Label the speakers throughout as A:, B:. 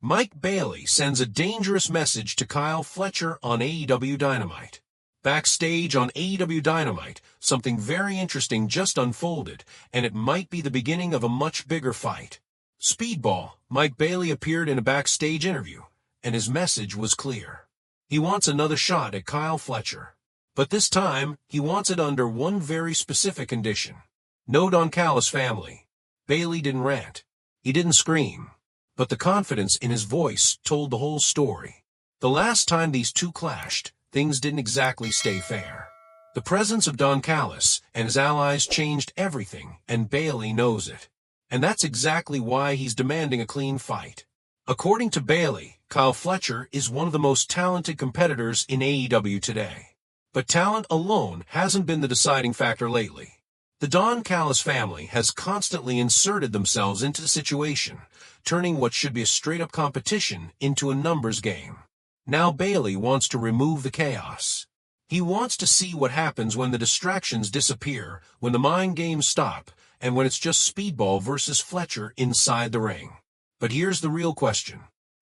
A: Mike Bailey sends a dangerous message to Kyle Fletcher on AEW Dynamite. Backstage on AEW Dynamite, something very interesting just unfolded, and it might be the beginning of a much bigger fight. Speedball Mike Bailey appeared in a backstage interview, and his message was clear. He wants another shot at Kyle Fletcher. But this time, he wants it under one very specific condition. No Don Callis Family. Bailey didn't rant. He didn't scream. But the confidence in his voice told the whole story. The last time these two clashed, things didn't exactly stay fair. The presence of Don Callis and his allies changed everything, and Bailey knows it. And that's exactly why he's demanding a clean fight. According to Bailey, Kyle Fletcher is one of the most talented competitors in AEW today. But talent alone hasn't been the deciding factor lately. The Don Callis family has constantly inserted themselves into the situation, turning what should be a straight-up competition into a numbers game. Now Bailey wants to remove the chaos. He wants to see what happens when the distractions disappear, when the mind games stop, and when it's just Speedball versus Fletcher inside the ring. But here's the real question.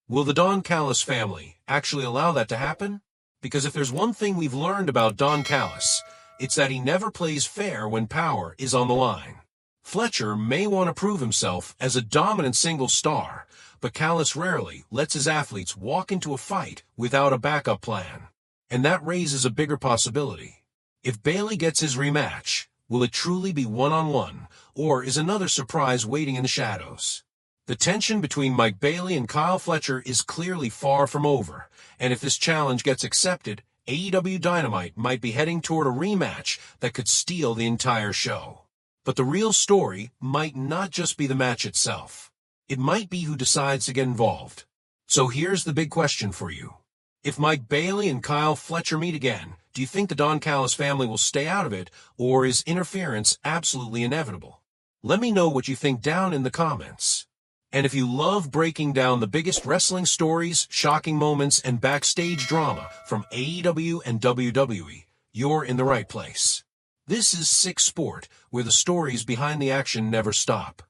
A: Will the Don Callis family actually allow that to happen? Because if there's one thing we've learned about Don Callis, it's that he never plays fair when power is on the line. Fletcher may want to prove himself as a dominant single star, but Callis rarely lets his athletes walk into a fight without a backup plan. And that raises a bigger possibility. If Bailey gets his rematch, will it truly be one-on-one, or is another surprise waiting in the shadows? The tension between Mike Bailey and Kyle Fletcher is clearly far from over, and if this challenge gets accepted, AEW Dynamite might be heading toward a rematch that could steal the entire show. But the real story might not just be the match itself. It might be who decides to get involved. So here's the big question for you. If Mike Bailey and Kyle Fletcher meet again, do you think the Don Callis family will stay out of it, or is interference absolutely inevitable? Let me know what you think down in the comments. And if you love breaking down the biggest wrestling stories, shocking moments, and backstage drama from AEW and WWE, you're in the right place. This is Sick Sport, where the stories behind the action never stop.